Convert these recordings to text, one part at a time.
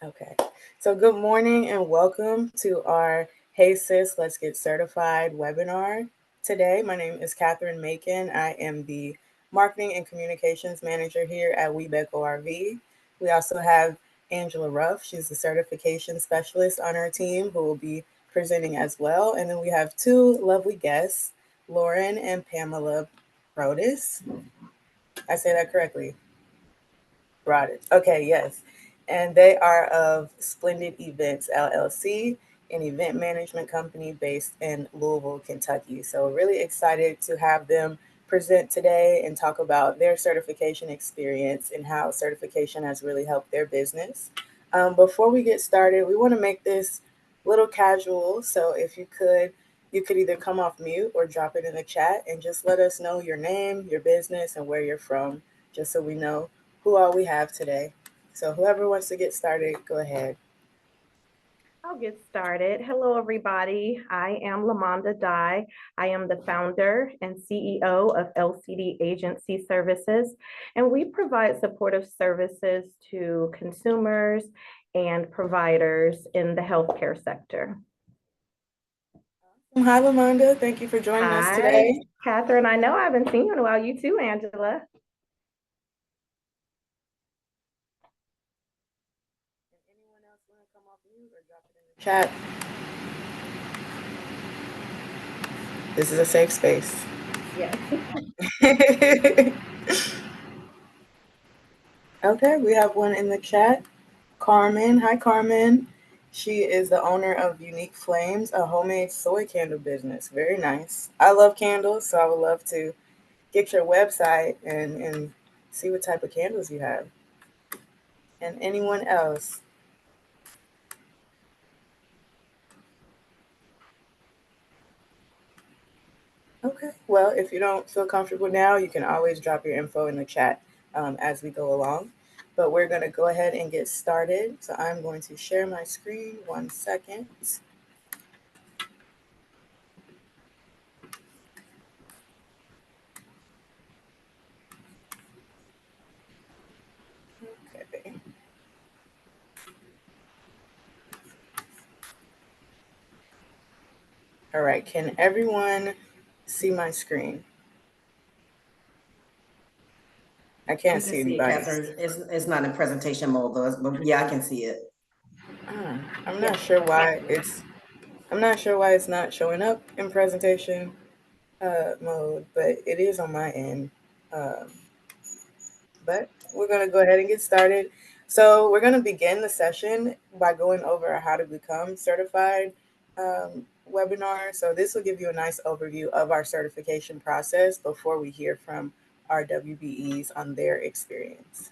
Okay. So good morning and welcome to our Hey Sis, Let's Get Certified webinar today. My name is Catherine Macon. I am the Marketing and Communications Manager here at Webeck ORV. We also have Angela Ruff. She's the Certification Specialist on our team who will be presenting as well. And then we have two lovely guests, Lauren and Pamela Brodus. I say that correctly. Broadage. Okay, yes. And they are of Splendid Events LLC, an event management company based in Louisville, Kentucky. So, really excited to have them present today and talk about their certification experience and how certification has really helped their business. Before we get started, we want to make this a little casual. So, if you could either come off mute or drop it in the chat and just let us know your name, your business, and where you're from, just so we know who all we have today. So whoever wants to get started, go ahead. I'll get started. Hello, everybody. I am Lamonda Dye. I am the founder and CEO of LCD Agency Services, and we provide supportive services to consumers and providers in the healthcare sector. Hi, Lamonda. Thank you for joining us Hi, today. Catherine. I know I haven't seen you in a while. You too, Angela. Anyone else want to come off mute or drop it in the chat? This is a safe space. Yes. Okay, we have one in the chat. Carmen. Hi, Carmen. She is the owner of Unique Flames, a homemade soy candle business. Very nice. I love candles, so I would love to get your website and see what type of candles you have. And anyone else? Okay. Well, if you don't feel comfortable now, you can always drop your info in the chat as we go along. But we're going to go ahead and get started. So I'm going to share my screen 1 second. Okay. All right. Can everyone see my screen? I We can't can see see it, anybody. Catherine. It's not in presentation mode though, but yeah, I can see it. I'm not sure why it's not showing up in presentation mode, but it is on my end. Um, but we're going to go ahead and get started. So, we're going to begin the session by going over how to become certified webinar. So, this will give you a nice overview of our certification process before we hear from our WBEs on their experience.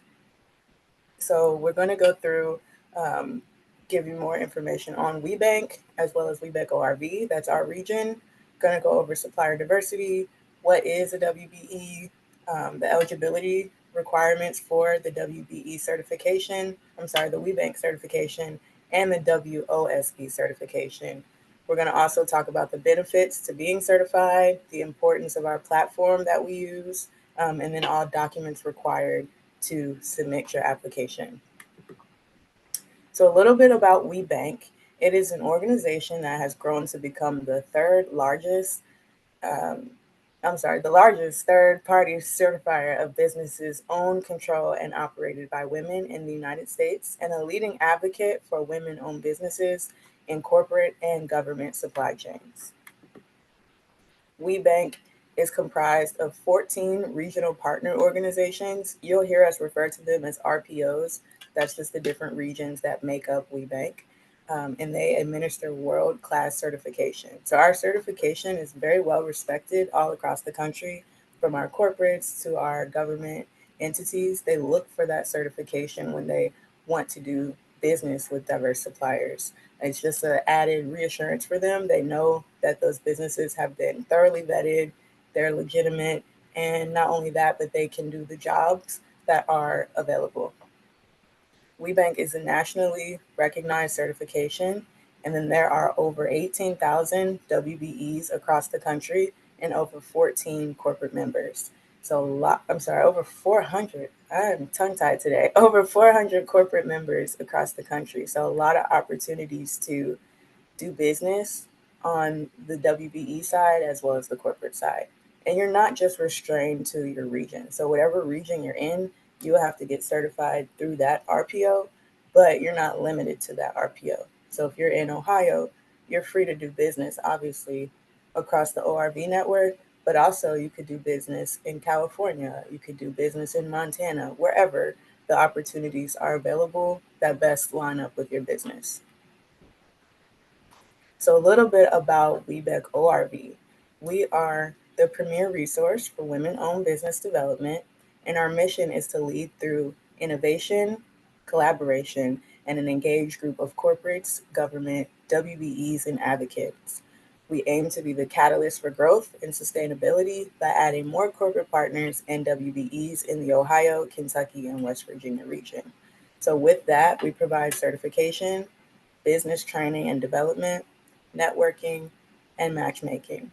So, we're going to go through, um, give you more information on WeBank as well as WeBank ORV. That's our region. Going to go over supplier diversity. What is a WBE? The eligibility requirements for the WBE certification. I'm sorry, the WeBank certification and the WOSB certification. We're going to also talk about the benefits to being certified, the importance of our platform that we use, and then all documents required to submit your application. So, a little bit about WeBank. It is an organization that has grown to become um, the largest third party certifier of businesses owned, controlled, and operated by women in the United States, and a leading advocate for women owned businesses in corporate and government supply chains. WeBank is comprised of 14 regional partner organizations. You'll hear us refer to them as RPOs. That's just the different regions that make up WeBank. And they administer world class certification. So, our certification is very well respected all across the country, from our corporates to our government entities. They look for that certification when they want to do business with diverse suppliers. It's just an added reassurance for them. They know that those businesses have been thoroughly vetted, they're legitimate, and not only that, but they can do the jobs that are available. WeBank is a nationally recognized certification, and then there are over 18,000 WBEs across the country and over 14 corporate members. So over 400, I'm tongue-tied today, over 400 corporate members across the country. So a lot of opportunities to do business on the WBE side as well as the corporate side. And you're not just restrained to your region. So whatever region you're in, you will have to get certified through that RPO, but you're not limited to that RPO. So if you're in Ohio, you're free to do business, obviously, across the ORV network, but also you could do business in California, you could do business in Montana, wherever the opportunities are available that best line up with your business. So a little bit about WeBEC ORV. We are the premier resource for women-owned business development, and our mission is to lead through innovation, collaboration, and an engaged group of corporates, government, WBEs, and advocates. We aim to be the catalyst for growth and sustainability by adding more corporate partners and WBEs in the Ohio, Kentucky, and West Virginia region. So with that, we provide certification, business training and development, networking, and matchmaking.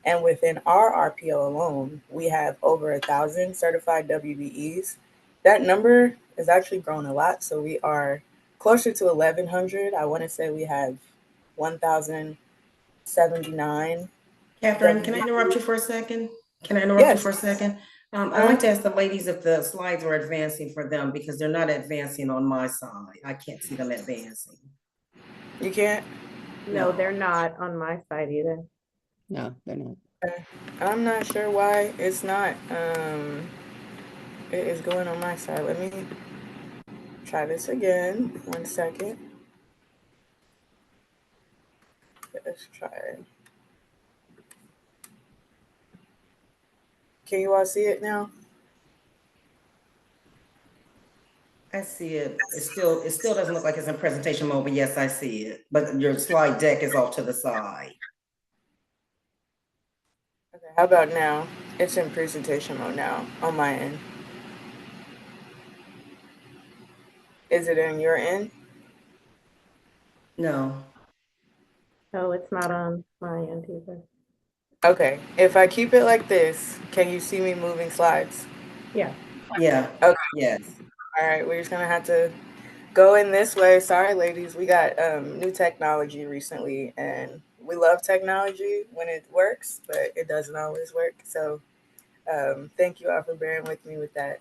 And within our RPO alone, we have over 1,000 certified WBEs. That number has actually grown a lot. So we are closer to 1,100. I want to say we have 1,079. Catherine, can I interrupt you for a second? Yes. I'd like to ask the ladies if the slides are advancing for them because they're not advancing on my side. I can't see them advancing. You can't? No, they're not on my side either. No, they're not. I'm not sure why it's not. It is going on my side. Let me try this again. 1 second. Let's try. Can you all see it now? I see it. It still doesn't look like it's in presentation mode, but yes, I see it. But your slide deck is off to the side. Okay, how about now? It's in presentation mode now on my end. Is it in your end? No. No, it's not on my end either. Okay, if I keep it like this, can you see me moving slides? Yeah. Yeah. Okay. Yes. All right, we're just gonna have to go in this way. Sorry, ladies, we got new technology recently, and we love technology when it works, but it doesn't always work. So thank you all for bearing with me with that.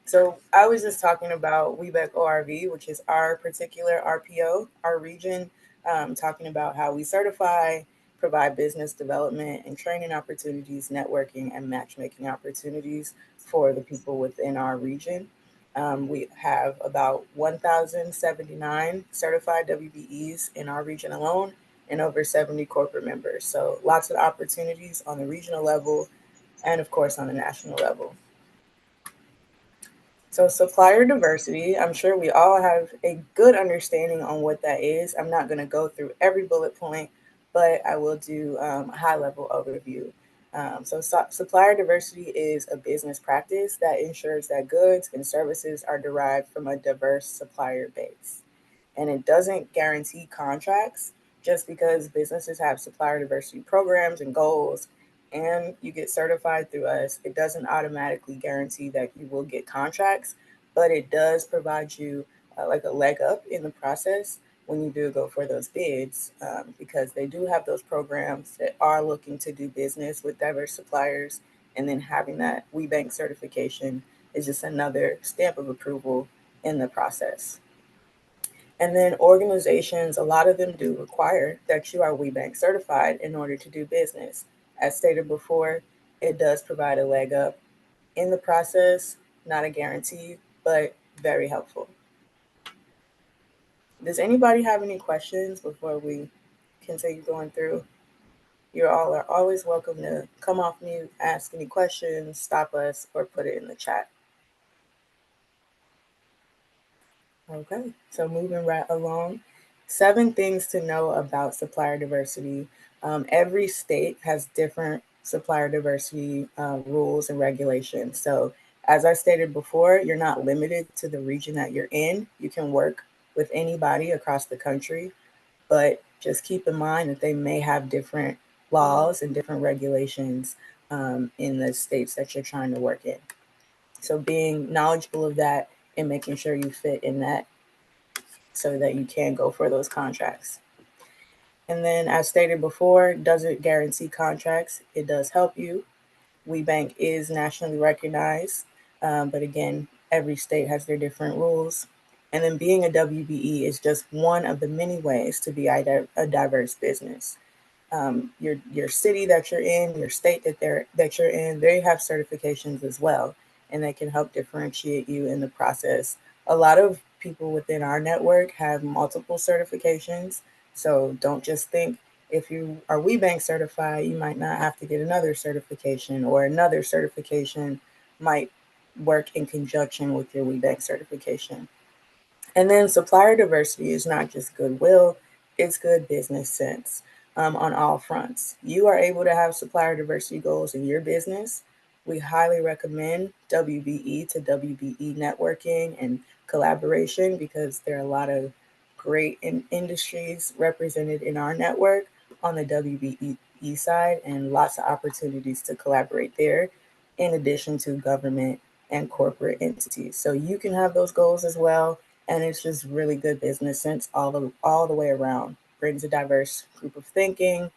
So I was just talking about WeBEC ORV, which is our particular RPO, our region, talking about how we certify, provide business development and training opportunities, networking and matchmaking opportunities for the people within our region. We have about 1,079 certified WBEs in our region alone and over 70 corporate members. So lots of opportunities on the regional level and of course on the national level. So supplier diversity, I'm sure we all have a good understanding on what that is. I'm not going to go through every bullet point, but I will do a high level overview. Supplier diversity is a business practice that ensures that goods and services are derived from a diverse supplier base. And it doesn't guarantee contracts just because businesses have supplier diversity programs and goals and you get certified through us, it doesn't automatically guarantee that you will get contracts, but it does provide you like a leg up in the process when you do go for those bids, because they do have those programs that are looking to do business with diverse suppliers. And then having that WeBank certification is just another stamp of approval in the process. And then organizations, a lot of them do require that you are WeBank certified in order to do business. As stated before, it does provide a leg up in the process, not a guarantee, but very helpful. Does anybody have any questions before we continue going through? You all are always welcome to come off mute, ask any questions, stop us, or put it in the chat. Okay, so moving right along. 7 things to know about supplier diversity. Every state has different supplier diversity rules and regulations. So as I stated before, you're not limited to the region that you're in. You can work with anybody across the country, but just keep in mind that they may have different laws and different regulations in the states that you're trying to work in. So being knowledgeable of that and making sure you fit in that so that you can go for those contracts. And then, as stated before, does it guarantee contracts? It does help you. WeBank is nationally recognized, but again, every state has their different rules. And then being a WBE is just one of the many ways to be a diverse business. Your city that you're in, your state that you're in, they have certifications as well, and they can help differentiate you in the process. A lot of people within our network have multiple certifications, so don't just think if you are WeBank certified, you might not have to get another certification, or another certification might work in conjunction with your WeBank certification. And then supplier diversity is not just goodwill, it's good business sense on all fronts. You are able to have supplier diversity goals in your business. We highly recommend WBE to WBE networking and collaboration because there are a lot of great industries represented in our network on the WBE side and lots of opportunities to collaborate there, in addition to government and corporate entities. So you can have those goals as well, and it's just really good business sense all the way around. Brings a diverse group of thinking,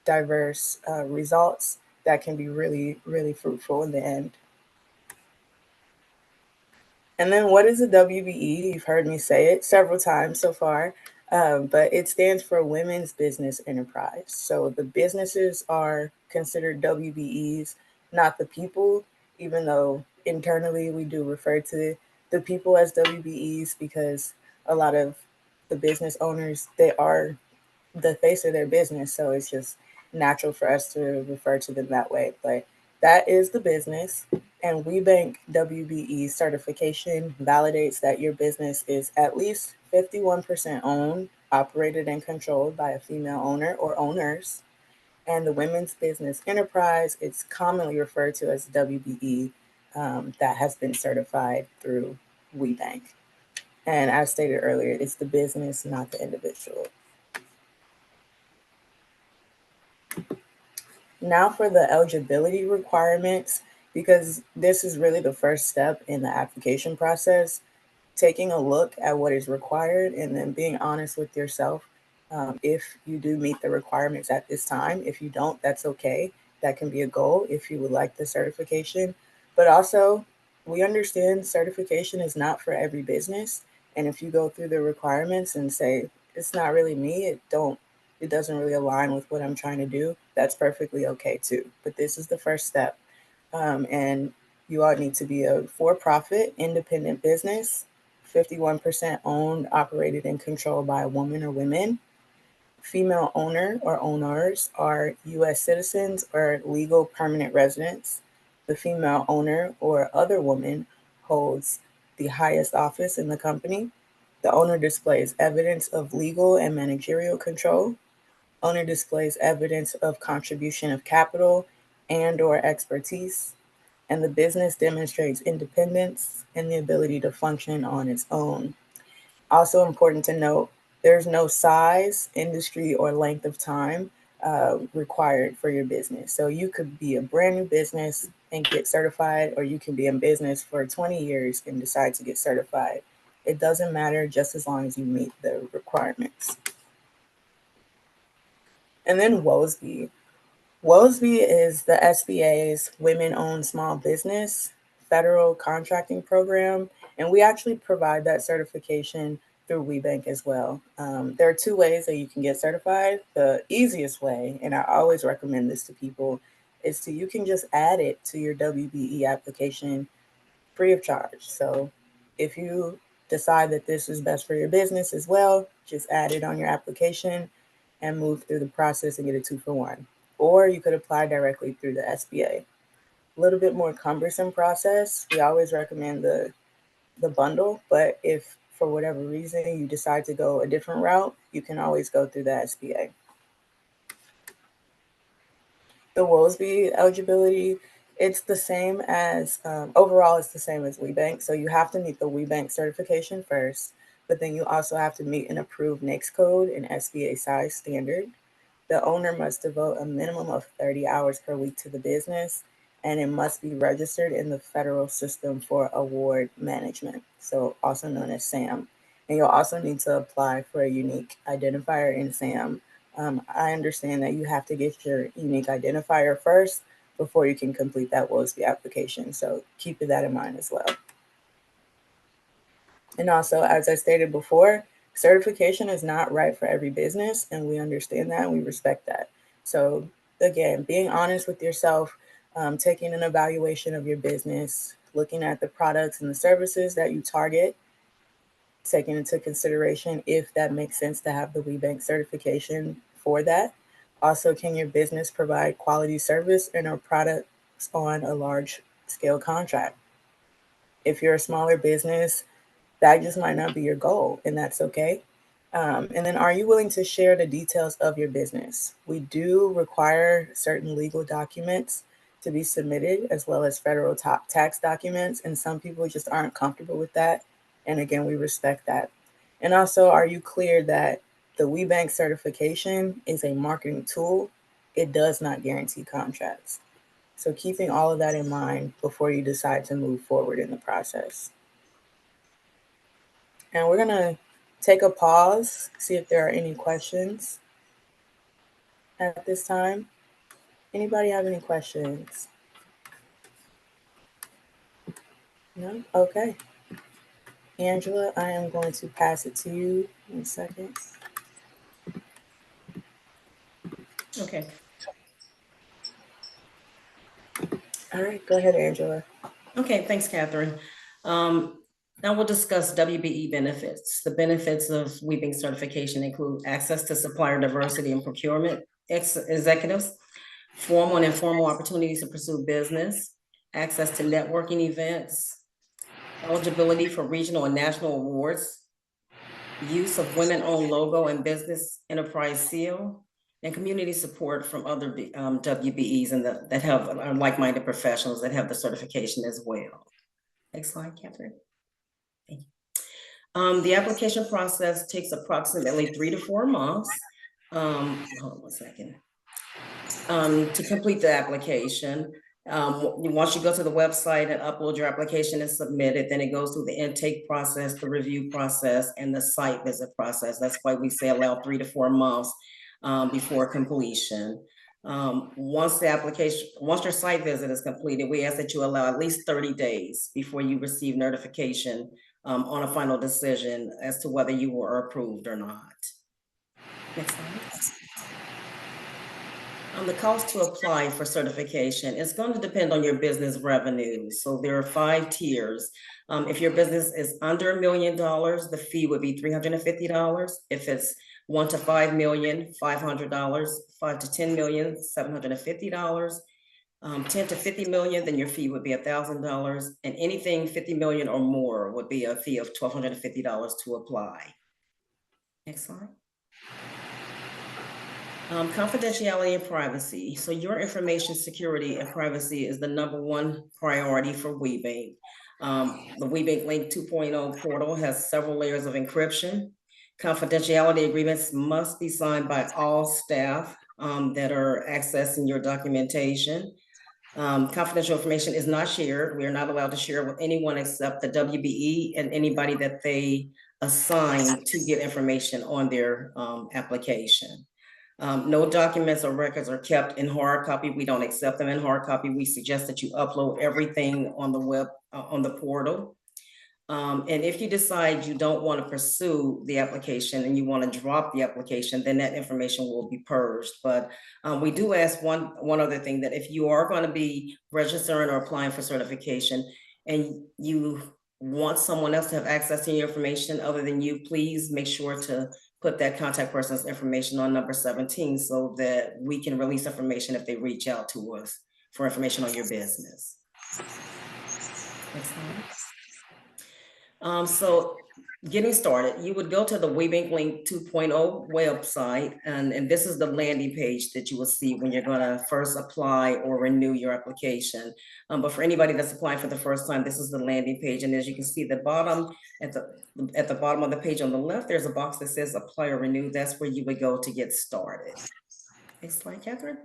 diverse results that can be really really fruitful in the end. And then what is a WBE? You've heard me say it several times so far, but it stands for Women's Business Enterprise. So the businesses are considered WBEs, not the people, even though internally we do refer to the people as WBEs because a lot of the business owners, they are the face of their business. So it's just natural for us to refer to them that way. But that is the business. And WeBank WBE certification validates that your business is at least 51% owned, operated, and controlled by a female owner or owners. And the Women's Business Enterprise, it's commonly referred to as WBE, that has been certified through WeBank. And as stated earlier, it's the business, not the individual. Now for the eligibility requirements, because this is really the first step in the application process, taking a look at what is required and then being honest with yourself. If you do meet the requirements at this time, if you don't, that's okay. That can be a goal if you would like the certification. But also, we understand certification is not for every business. And if you go through the requirements and say, it's not really me, it doesn't really align with what I'm trying to do, that's perfectly okay too. But this is the first step. And you all need to be a for profit, independent business, 51% owned, operated, and controlled by a woman or women. Female owner or owners are U.S. citizens or legal permanent residents. The female owner or other woman holds the highest office in the company. The owner displays evidence of legal and managerial control. Owner displays evidence of contribution of capital and or expertise, and the business demonstrates independence and the ability to function on its own. Also important to note, there's no size, industry, or length of time required for your business. So you could be a brand new business and get certified, or you can be in business for 20 years and decide to get certified. It doesn't matter just as long as you meet the requirements. And then WOSB. WOSB is the SBA's Women Owned Small Business Federal Contracting Program, and we actually provide that certification through WeBank as well. There are two ways that you can get certified. The easiest way, and I always recommend this to people, is to you can just add it to your WBE application free of charge. So if you decide that this is best for your business as well, just add it on your application and move through the process and get a 2-for-1. Or you could apply directly through the SBA. A little bit more cumbersome process. We always recommend the bundle, but if for whatever reason you decide to go a different route, you can always go through the SBA. The WOSB eligibility, it's the same as, overall, it's the same as WeBank. So you have to meet the WeBank certification first, but then you also have to meet an approved NAICS code and SBA size standard. The owner must devote a minimum of 30 hours per week to the business, and it must be registered in the Federal System for Award Management, so also known as SAM. And you'll also need to apply for a unique identifier in SAM. I understand that you have to get your unique identifier first before you can complete that WOSB application, so keep that in mind as well. And also, as I stated before, certification is not right for every business, and we understand that and we respect that. So, again, being honest with yourself, taking an evaluation of your business, looking at the products and the services that you target, taking into consideration if that makes sense to have the WeBank certification for that. Also, can your business provide quality service and or products on a large scale contract? If you're a smaller business, that just might not be your goal, and that's okay. And then, are you willing to share the details of your business? We do require certain legal documents to be submitted, as well as federal top tax documents, and some people just aren't comfortable with that. And again, we respect that. And also, are you clear that the WeBank certification is a marketing tool? It does not guarantee contracts. So, keeping all of that in mind before you decide to move forward in the process. And we're gonna take a pause, see if there are any questions at this time. Anybody have any questions? No? Okay. Angela, I am going to pass it to you in a second. Okay. All right, go ahead, Angela. Okay, thanks, Catherine. Now we'll discuss WBE benefits. The benefits of WeBank certification include access to supplier diversity and procurement executives, formal and informal opportunities to pursue business, access to networking events, eligibility for regional and national awards, use of women-owned logo and business enterprise seal, and community support from other WBEs and that have like-minded professionals that have the certification as well. Next slide, Catherine. Thank you. The application process takes approximately 3 to 4 months. Hold on one second. To complete the application, once you go to the website and upload your application and submit it, then it goes through the intake process, the review process, and the site visit process. That's why we say allow 3 to 4 months before completion. Once your site visit is completed, we ask that you allow at least 30 days before you receive notification on a final decision as to whether you were approved or not. Next slide. The cost to apply for certification is going to depend on your business revenue. So there are 5 tiers. If your business is under $1 million, the fee would be $350. If it's 1 to 5 million, $500, 5 to 10 million, $750, 10 to 50 million, then your fee would be $1,000, and anything 50 million or more would be a fee of $1,250 to apply. Next slide. Confidentiality and privacy. So your information security and privacy is the #1 priority for WeBank. The WeBank Link 2.0 portal has several layers of encryption. Confidentiality agreements must be signed by all staff that are accessing your documentation. Confidential information is not shared. We are not allowed to share with anyone except the WBE and anybody that they assign to get information on their application. No documents or records are kept in hard copy. We don't accept them in hard copy. We suggest that you upload everything on the web, on the portal. And if you decide you don't want to pursue the application and you want to drop the application, then that information will be purged. But we do ask one other thing, that if you are going to be registering or applying for certification and you want someone else to have access to your information other than you, please make sure to put that contact person's information on number 17 so that we can release information if they reach out to us for information on your business. Next slide. So getting started, you would go to the WeBank Link 2.0 website, and this is the landing page that you will see when you're going to first apply or renew your application. But for anybody that's applying for the first time, this is the landing page. And as you can see, at the bottom of the page on the left, there's a box that says apply or renew. That's where you would go to get started. Next slide, Catherine.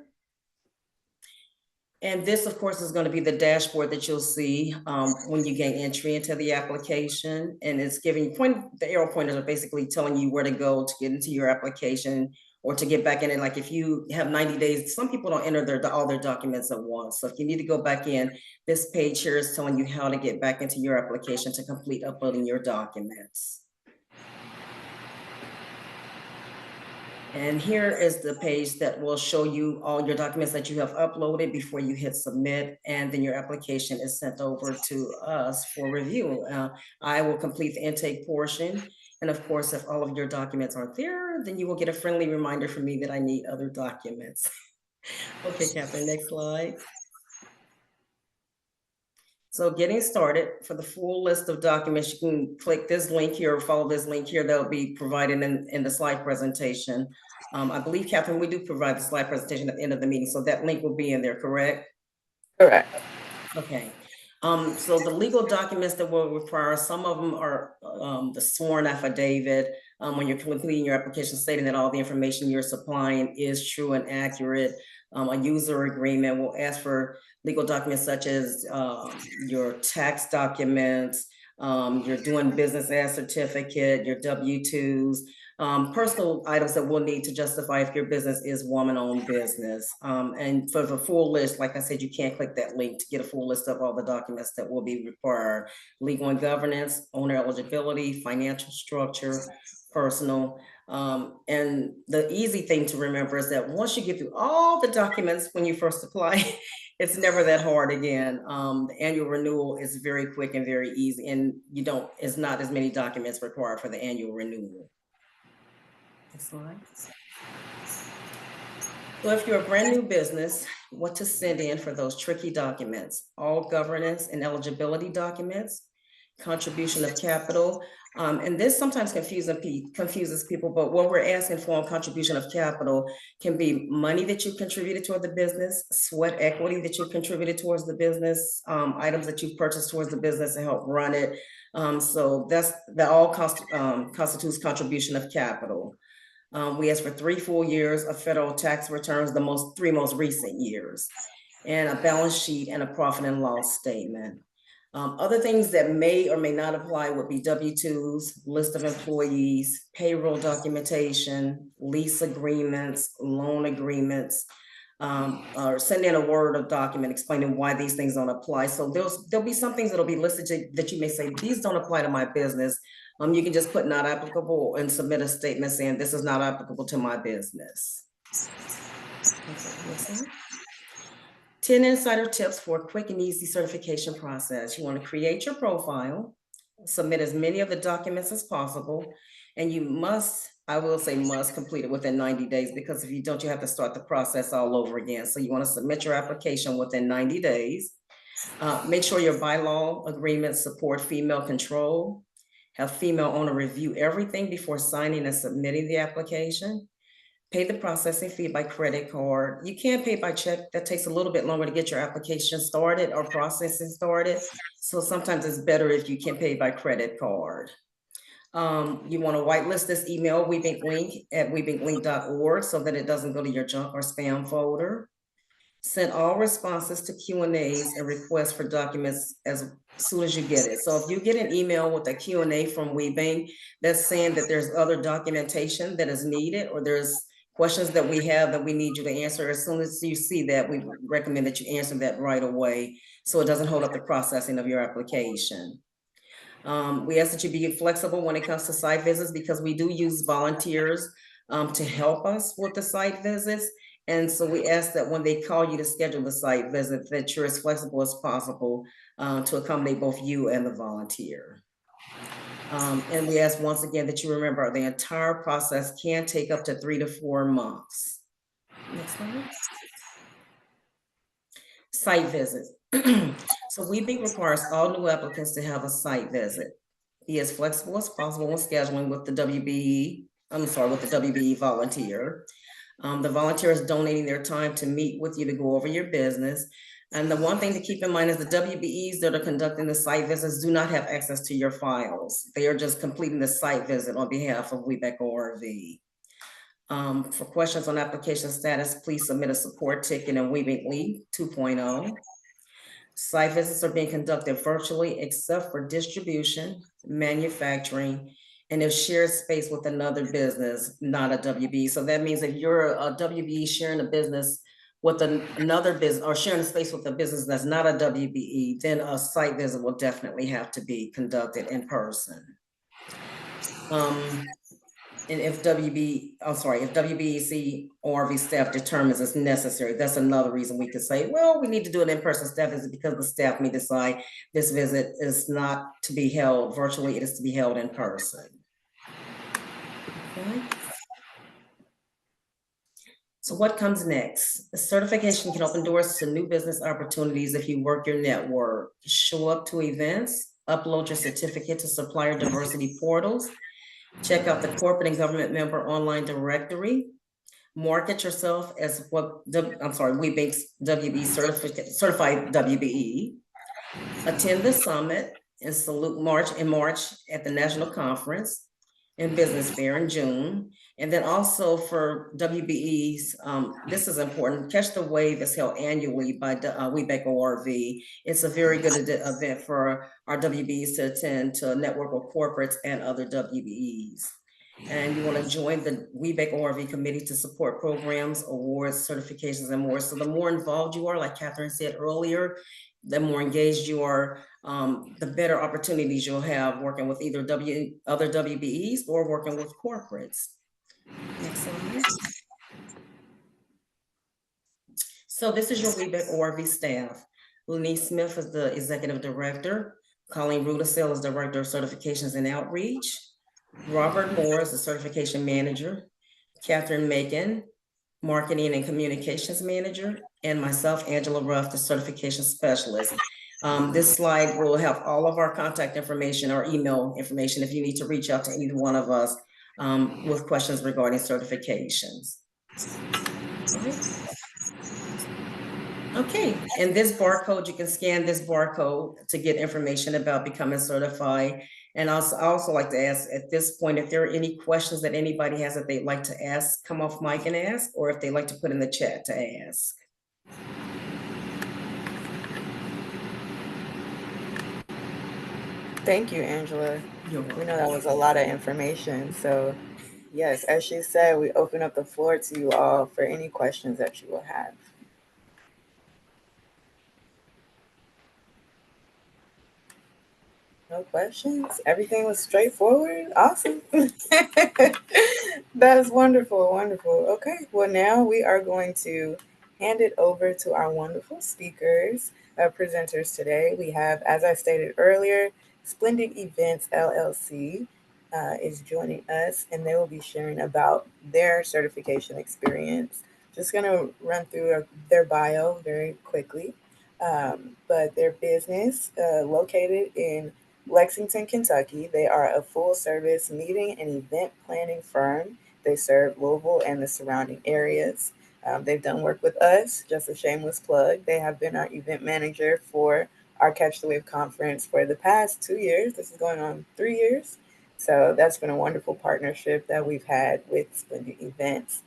And this, of course, is going to be the dashboard that you'll see when you gain entry into the application. And it's giving you the arrow pointers are basically telling you where to go to get into your application or to get back in it. Like if you have 90 days, some people don't enter all their documents at once. So if you need to go back in, this page here is telling you how to get back into your application to complete uploading your documents. And here is the page that will show you all your documents that you have uploaded before you hit submit, and then your application is sent over to us for review. I will complete the intake portion. And of course, if all of your documents aren't there, then you will get a friendly reminder from me that I need other documents. Okay, Catherine, next slide. So getting started, for the full list of documents, you can click this link here or follow this link here that will be provided in the slide presentation. I believe, Catherine, we do provide the slide presentation at the end of the meeting, so that link will be in there, correct? Correct. Okay. So the legal documents that will require, some of them are the sworn affidavit, when you're completing your application stating that all the information you're supplying is true and accurate. A user agreement will ask for legal documents such as your tax documents, your doing business as certificate, your W-2s, personal items that we'll need to justify if your business is woman-owned business. And for the full list, like I said, you can't click that link to get a full list of all the documents that will be required. Legal and governance, owner eligibility, financial structure, personal. And the easy thing to remember is that once you get through all the documents when you first apply, it's never that hard again. The annual renewal is very quick and very easy, and it's not as many documents required for the annual renewal. Next slide. So if you're a brand new business, what to send in for those tricky documents: all governance and eligibility documents, contribution of capital. And this sometimes confuses people, but what we're asking for on contribution of capital can be money that you contributed toward the business, sweat equity that you contributed towards the business, items that you purchased towards the business to help run it. So that all constitutes contribution of capital. We ask for 3 full years of federal tax returns, the 3 most recent years, and a balance sheet and a profit and loss statement. Other things that may or may not apply would be W-2s, list of employees, payroll documentation, lease agreements, loan agreements, or send in a Word of document explaining why these things don't apply. So there'll be some things that'll be listed that you may say, these don't apply to my business. You can just put not applicable and submit a statement saying this is not applicable to my business. Okay, 10 insider tips for a quick and easy certification process. You want to create your profile, submit as many of the documents as possible, and you must, I will say must, complete it within 90 days, because if you don't, you have to start the process all over again. So you want to submit your application within 90 days. Make sure your bylaw agreements support female control. Have female owner review everything before signing and submitting the application. Pay the processing fee by credit card. You can't pay by check. That takes a little bit longer to get your application started or processing started. So sometimes it's better if you can pay by credit card. You want to whitelist this email, WeBank Link, at webanklink.org, so that it doesn't go to your junk or spam folder. Send all responses to Q&As and requests for documents as soon as you get it. So if you get an email with a Q&A from WeBank that's saying that there's other documentation that is needed, or there's questions that we have that we need you to answer, as soon as you see that, we recommend that you answer that right away so it doesn't hold up the processing of your application. We ask that you be flexible when it comes to site visits, because we do use volunteers to help us with the site visits. And so we ask that when they call you to schedule the site visit, that you're as flexible as possible to accommodate both you and the volunteer. And we ask once again that you remember the entire process can take up to 3 to 4 months. Next slide. Site visits. So WeBank requires all new applicants to have a site visit. Be as flexible as possible when scheduling with the WBE volunteer. The volunteer is donating their time to meet with you to go over your business. And the one thing to keep in mind is the WBEs that are conducting the site visits do not have access to your files. They are just completing the site visit on behalf of WeBank ORV. For questions on application status, please submit a support ticket in Weaving League 2.0. Site visits are being conducted virtually except for distribution, manufacturing, and if shared space with another business, not a WB. So that means if you're a WB sharing a business with another business or sharing a space with a business that's not a WBE, then a site visit will definitely have to be conducted in person. And if if WBEC ORV staff determines it's necessary, that's another reason we could say, well, we need to do an in-person staff visit because the staff may decide this visit is not to be held virtually, it is to be held in person. Okay. So what comes next? The certification can open doors to new business opportunities if you work your network. Show up to events, upload your certificate to supplier diversity portals, check out the corporate and government member online directory, market yourself as WeBank's WBE certified WBE, attend the summit and salute March at the national conference and business fair in June. And then also for WBEs, this is important, Catch the Wave is held annually by WeBank ORV. It's a very good event for our WBEs to attend to network with corporates and other WBEs. And you want to join the WeBank ORV committee to support programs, awards, certifications, and more. So the more involved you are, like Catherine said earlier, the more engaged you are, the better opportunities you'll have working with either other WBEs or working with corporates. Next slide. So this is your WeBank ORV staff. Lenise Smith is the executive director. Colleen Rudisill is director of certifications and outreach. Robert Moore is the certification manager. Catherine Macon, marketing and communications manager, and myself, Angela Ruff, the certification specialist. This slide will have all of our contact information or email information if you need to reach out to either one of us with questions regarding certifications. Okay, and this barcode, you can scan this barcode to get information about becoming certified. And I also like to ask at this point, if there are any questions that anybody has that they'd like to ask, come off mic and ask, or if they'd like to put in the chat to ask. Thank you, Angela. You're We welcome. know that was a lot of information. So yes, as she said, we open up the floor to you all for any questions that you will have. No questions? Everything was straightforward? Awesome. That's wonderful, wonderful. Okay, well now we are going to hand it over to our wonderful speakers, presenters today. We have, as I stated earlier, Splendid Events LLC is joining us, and they will be sharing about their certification experience. Just going to run through their bio very quickly. But their business located in Lexington, Kentucky. They are a full-service meeting and event planning firm. They serve Louisville and the surrounding areas. They've done work with us, just a shameless plug. They have been our event manager for our Catch the Wave conference for the past 2 years. This is going on 3 years. So that's been a wonderful partnership that we've had with Splendid Events.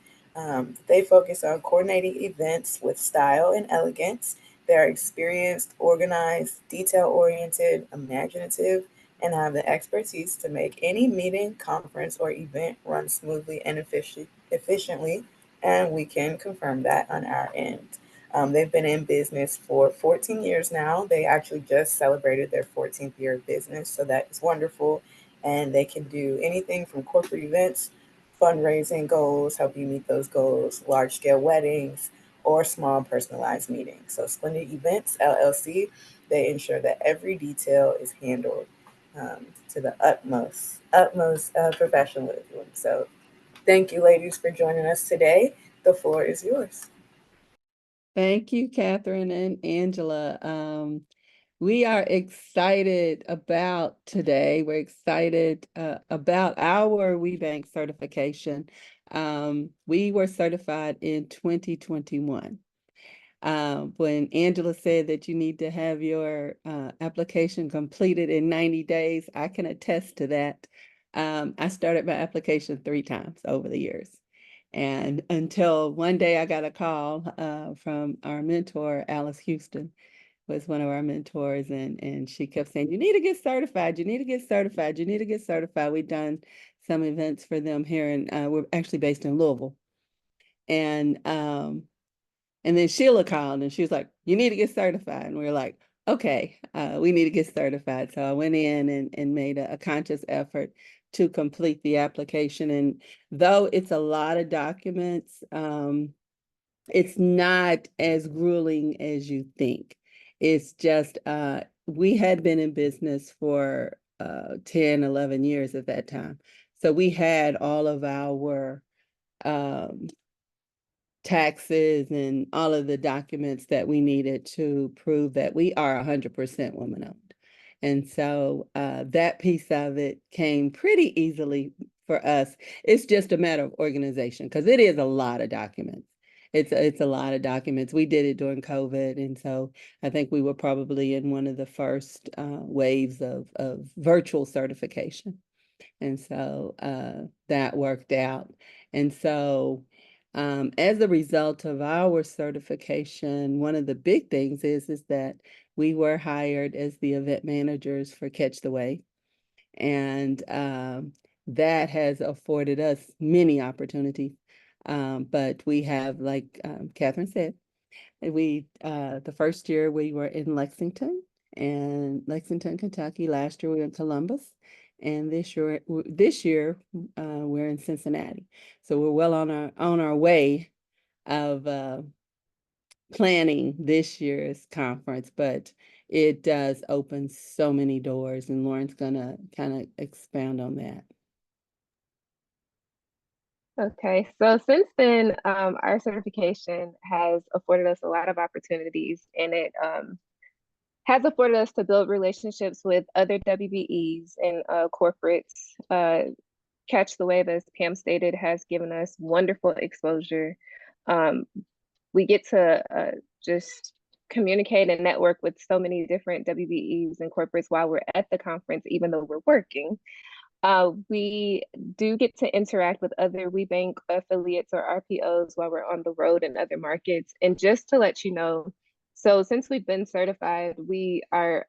They focus on coordinating events with style and elegance. They're experienced, organized, detail-oriented, imaginative, and have the expertise to make any meeting, conference, or event run smoothly and efficiently, and we can confirm that on our end. They've been in business for 14 years now. They actually just celebrated their 14th year of business, so that is wonderful. And they can do anything from corporate events, fundraising goals, help you meet those goals, large-scale weddings, or small personalized meetings. So Splendid Events LLC, they ensure that every detail is handled to the utmost professionalism. So thank you, ladies, for joining us today. The floor is yours. Thank you, Catherine and Angela. We are excited about today. We're excited about our WeBank certification. We were certified in 2021. When Angela said that you need to have your application completed in 90 days, I can attest to that. I started my application 3 times over the years. And until one day I got a call from our mentor, Alice Houston was one of our mentors, and she kept saying, you need to get certified, you need to get certified, you need to get certified. We've done some events for them here, and we're actually based in Louisville. And then Sheila called and she was like, you need to get certified. And we were like, okay, we need to get certified. So I went in and made a conscious effort to complete the application. And though it's a lot of documents, it's not as grueling as you think. It's just, we had been in business for 10, 11 years at that time. So we had all of our taxes and all of the documents that we needed to prove that we are 100% woman-owned. And so that piece of it came pretty easily for us. It's just a matter of organization because it is a lot of documents. It's a lot of documents. We did it during COVID, and so I think we were probably in one of the first waves of virtual certification. And so that worked out. And so as a result of our certification, one of the big things is that we were hired as the event managers for Catch the Wave. And that has afforded us many opportunities. But we have, like Catherine said, the first year we were in Lexington, Kentucky. Last year we were in Columbus. And this year we're in Cincinnati. So we're well on our way of planning this year's conference, but it does open so many doors, and Lauren's gonna kind of expound on that. Okay, so since then, our certification has afforded us a lot of opportunities, and it has afforded us to build relationships with other WBEs and corporates. Catch the Wave, as Pam stated, has given us wonderful exposure. We get to just communicate and network with so many different WBEs and corporates while we're at the conference, even though we're working. We do get to interact with other WeBank affiliates or RPOs while we're on the road in other markets. And just to let you know, so since we've been certified, we have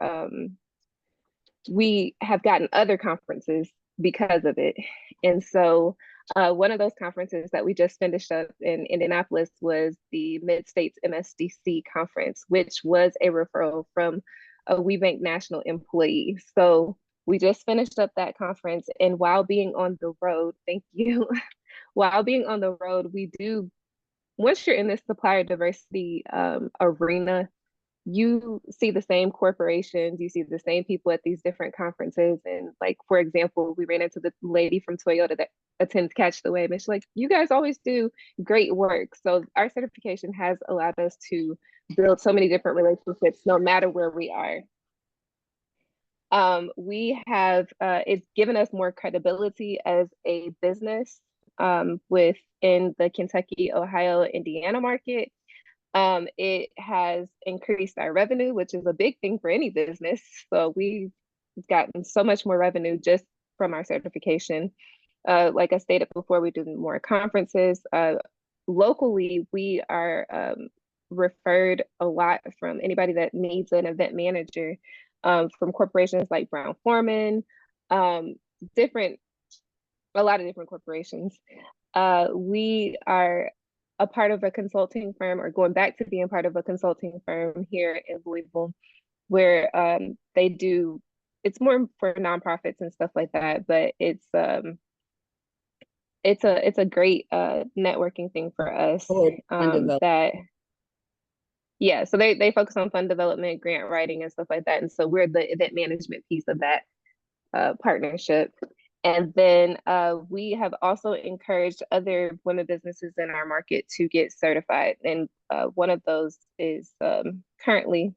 gotten other conferences because of it. And so one of those conferences that we just finished up in Indianapolis was the Mid-States MSDC conference, which was a referral from a WeBank national employee. So we just finished up that conference, and while being on the road, thank you, while being on the road, once you're in this supplier diversity arena, you see the same corporations, you see the same people at these different conferences. And like, for example, we ran into the lady from Toyota that attends Catch the Wave, and she's like, you guys always do great work. So our certification has allowed us to build so many different relationships, no matter where we are. It's given us more credibility as a business within the Kentucky, Ohio, Indiana market. It has increased our revenue, which is a big thing for any business. So we've gotten so much more revenue just from our certification. Like I stated before, we do more conferences. Locally, we are referred a lot from anybody that needs an event manager, from corporations like Brown-Forman, a lot of different corporations. We are a part of a consulting firm, or going back to being part of a consulting firm here in Louisville, where it's more for nonprofits and stuff like that, but it's a great networking thing for us. So they focus on fund development, grant writing, and stuff like that. And so we're the event management piece of that partnership. And then we have also encouraged other women businesses in our market to get certified. And one of those is currently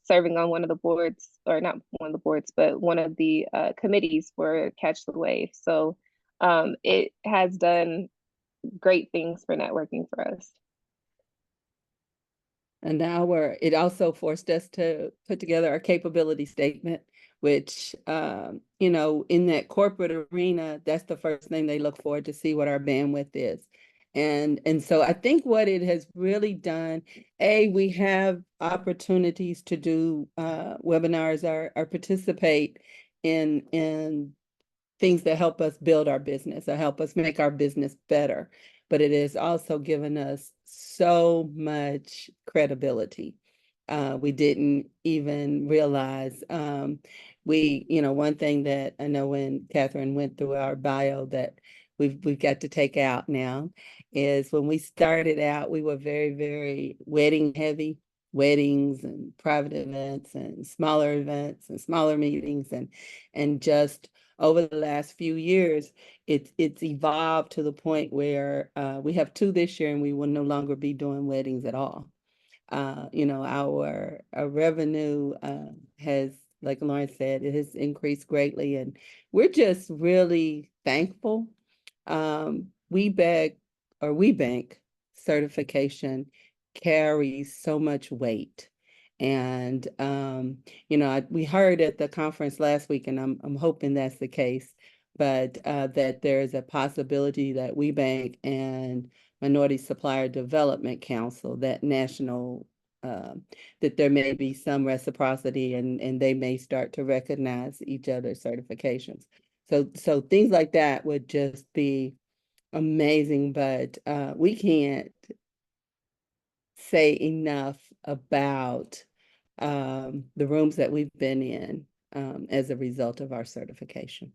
serving on one of the boards, or not one of the boards, but one of the committees for Catch the Wave. So it has done great things for networking for us. And now it also forced us to put together our capability statement, which, in that corporate arena, that's the first thing they look for, to see what our bandwidth is. And so I think what it has really done, we have opportunities to do webinars or participate in things that help us build our business or help us make our business better. But it has also given us so much credibility. We didn't even realize one thing that I know when Catherine went through our bio that we've got to take out now is when we started out, we were very, very wedding heavy, weddings and private events and smaller meetings and just over the last few years, it's evolved to the point where we have 2 this year and we will no longer be doing weddings at all. Our revenue has, like Lauren said, it has increased greatly, and we're just really thankful. WeBank certification carries so much weight. And we heard at the conference last week, and I'm hoping that's the case, but that there's a possibility that WeBank and Minority Supplier Development Council, that national, that there may be some reciprocity and they may start to recognize each other's certifications. So things like that would just be amazing, but we can't say enough about the rooms that we've been in as a result of our certification.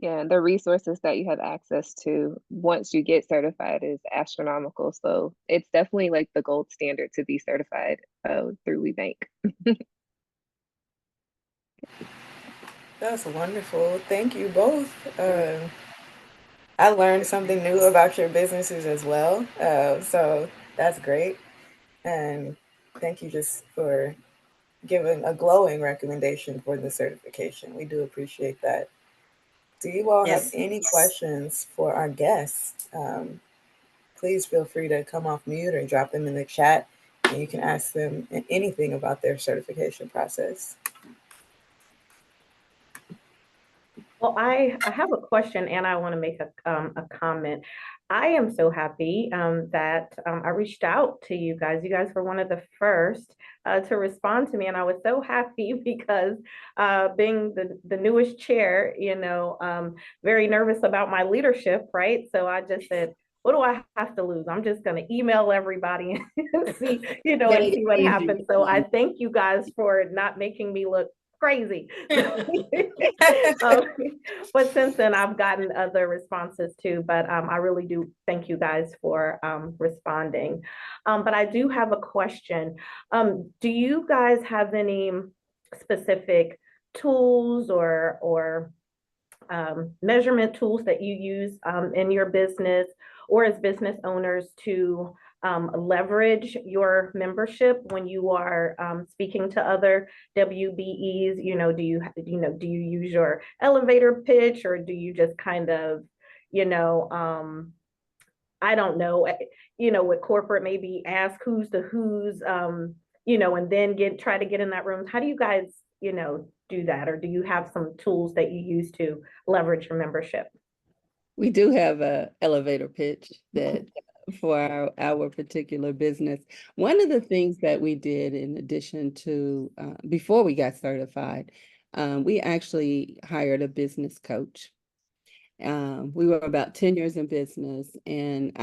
Yeah, the resources that you have access to once you get certified is astronomical. So it's definitely like the gold standard to be certified through WeBank. That's wonderful. Thank you both. I learned something new about your businesses as well. So that's great. And thank you just for giving a glowing recommendation for the certification. We do appreciate that. Do you all have Yes. any questions for our guests? Please feel free to come off mute or drop them in the chat, and you can ask them anything about their certification process. Well, I have a question and I want to make a comment. I am so happy that I reached out to you guys. You guys were one of the first to respond to me, and I was so happy because being the newest chair, very nervous about my leadership, right? So I just said, what do I have to lose? I'm just going to email everybody and see, and see what happens. So I thank you guys for not making me look crazy. But since then, I've gotten other responses too. But I really do thank you guys for responding. But I do have a question. Do you guys have any specific tools or measurement tools that you use in your business or as business owners to leverage your membership when you are speaking to other WBEs? Do you use your elevator pitch, or do you just kind of, I don't know, with corporate maybe ask who's the who's, and then try to get in that room? How do you guys, do that? Or do you have some tools that you use to leverage your membership? We do have a elevator pitch that for our particular business. One of the things that we did in addition to, before we got certified, we actually hired a business coach. We were about 10 years in business, and we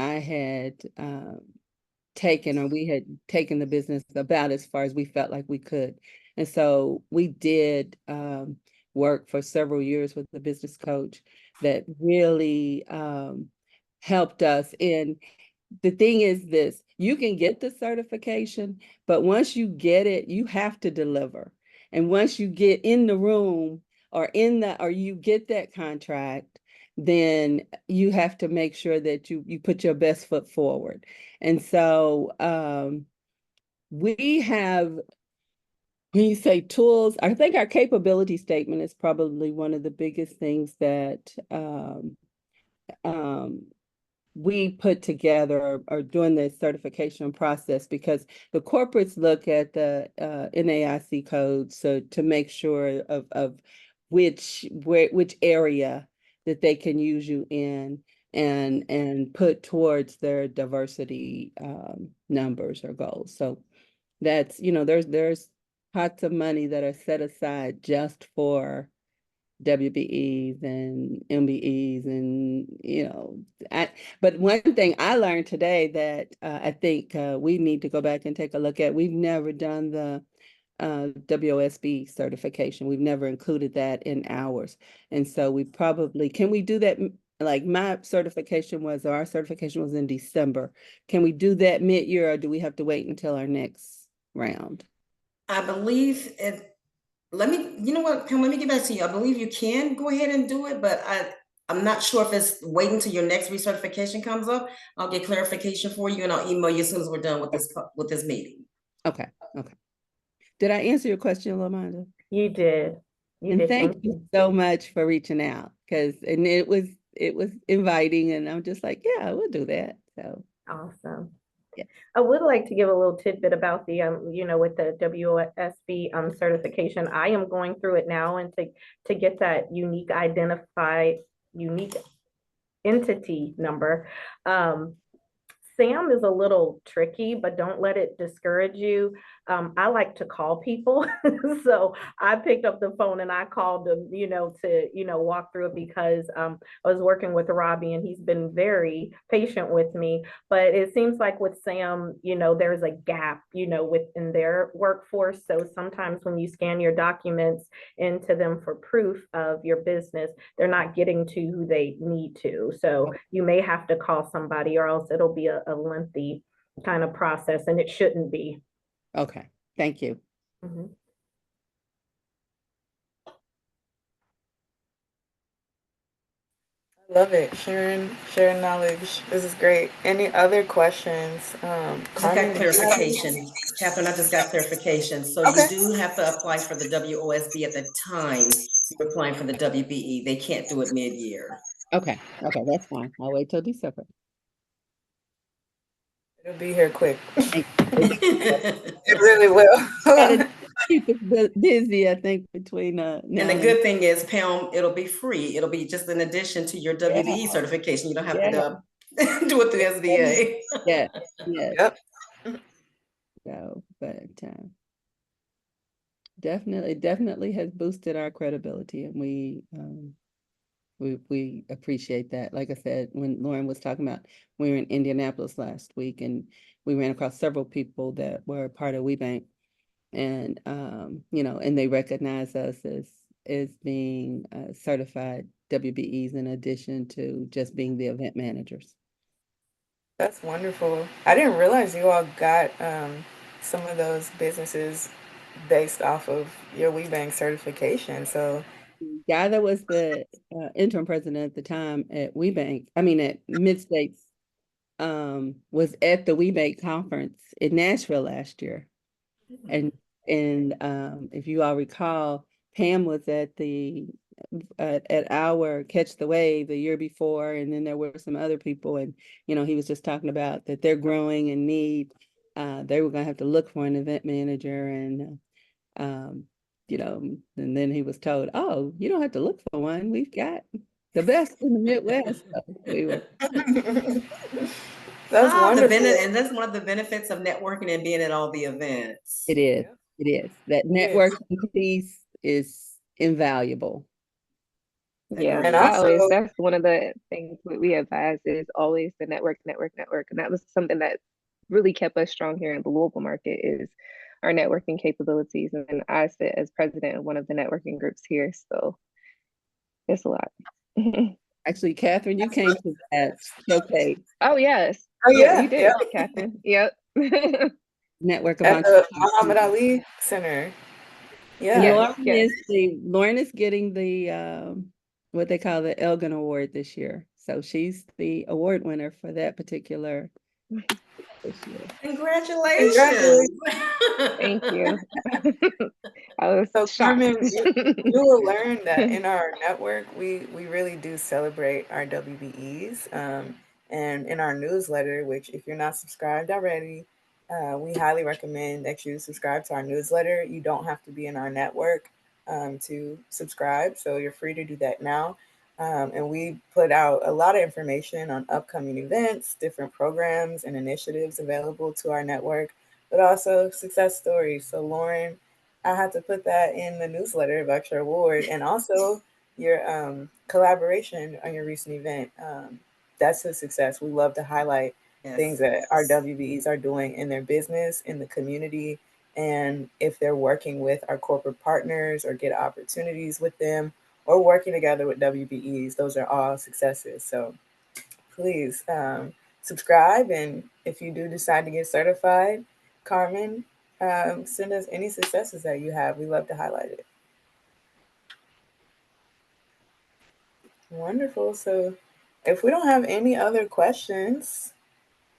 had taken the business about as far as we felt like we could. And so we did work for several years with the business coach that really helped us. And the thing is this, you can get the certification, but once you get it, you have to deliver. And once you get in the room or you get that contract, then you have to make sure that you put your best foot forward. And so we have, when you say tools, I think our capability statement is probably one of the biggest things that we put together or during the certification process, because the corporates look at the NAIC code to make sure of which area that they can use you in. and put towards their diversity numbers or goals. So that's, there's pots of money that are set aside just for WBEs and MBEs but one thing I learned today that I think we need to go back and take a look at, we've never done the WOSB certification. We've never included that in ours. And so we probably, can we do that? Like our certification was in December. Can we do that mid-year, or do we have to wait until our next round? I believe you know what, Pam, let me get back to you. I believe you can go ahead and do it, but I'm not sure if it's waiting until your next recertification comes up. I'll get clarification for you and I'll email you as soon as we're done with this meeting. Okay. Did I answer your question, Lamanda? You did. And thank you so much for reaching out, because it was inviting, and I'm just like, yeah, we'll do that. So awesome. Yeah. I would like to give a little tidbit about the with the WOSB certification. I am going through it now, and to get that unique entity number. SAM is a little tricky, but don't let it discourage you. I like to call people. So I picked up the phone and I called them, to walk through it, because I was working with Robbie and he's been very patient with me. But it seems like with SAM, there's a gap, within their workforce. So sometimes when you scan your documents into them for proof of your business, they're not getting to who they need to. So you may have to call somebody, or else it'll be a lengthy kind of process, and it shouldn't be. Okay, thank you. Mm-hmm. I love it. Sharing knowledge. This is great. Any other questions? I got clarification. Catherine, I just got clarification. So Okay. You do have to apply for the WOSB at the time you're applying for the WBE. They can't do it mid-year. Okay, that's fine. I'll wait till December. It'll be here quick. It really will. Keep us busy, I think, between now and the good thing is, Pam, it'll be free. It'll be just in addition to your WBE certification. You don't have to do it through SBA. Yeah. Yep. So, but definitely has boosted our credibility, and we appreciate that. Like I said, when Lauren was talking about, we were in Indianapolis last week, and we ran across several people that were part of WeBank, and and they recognize us as being certified WBEs, in addition to just being the event managers. That's wonderful. I didn't realize you all got some of those businesses based off of your WeBank certification. So guy that was the interim president at the time at WeBank, at Midstates, was at the WeBank conference in Nashville last year. And if you all recall, Pam was at our Catch the Wave the year before, and then there were some other people, and he was just talking about that they're growing and need, they were going to have to look for an event manager, and and then he was told, oh, you don't have to look for one, we've got the best in the Midwest. So that's wonderful. And that's one of the benefits of networking and being at all the events. It is. That networking piece is invaluable. Yeah, and also, that's one of the things we advise is always the network. And that was something that really kept us strong here in the Louisville market, is our networking capabilities. And I sit as president of one of the networking groups here. So it's a lot. Actually, Catherine, you came to that showcase. Oh, yes. Oh, yeah. You did, Catherine. Yep. Network at the Muhammad Ali Center. Yeah. Lauren is getting the what they call the Elgin Award this year. So she's the award winner for that particular this year. Congratulations. Thank you. I was so shocked. Carmen, you will learn that in our network, we really do celebrate our WBEs. And in our newsletter, which if you're not subscribed already, we highly recommend that you subscribe to our newsletter. You don't have to be in our network to subscribe, so you're free to do that now. And we put out a lot of information on upcoming events, different programs and initiatives available to our network, but also success stories. So Lauren, I had to put that in the newsletter about your award, and also your collaboration on your recent event. That's a success. We love to highlight things that our WBEs are doing in their business, in the community, and if they're working with our corporate partners or get opportunities with them or working together with WBEs, those are all successes. So please subscribe. And if you do decide to get certified, Carmen, send us any successes that you have. We love to highlight it. Wonderful. So if we don't have any other questions,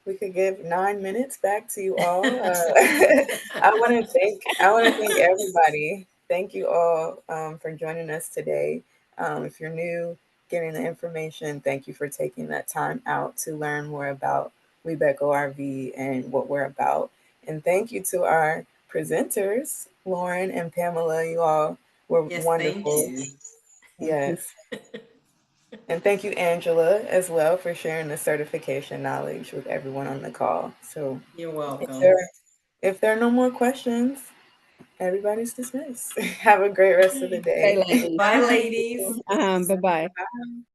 we could give 9 minutes back to you all. I want to thank everybody. Thank you all for joining us today. If you're new, getting the information, thank you for taking that time out to learn more about WeBEC ORV and what we're about. And thank you to our presenters, Lauren and Pamela. You all were wonderful. Thank you. Yes. And thank you, Angela, as well, for sharing the certification knowledge with everyone on the call. So You're welcome. if there are no more questions, everybody's dismissed. Have a great rest of the day. Hey, ladies. Bye, ladies. Bye-bye. Bye.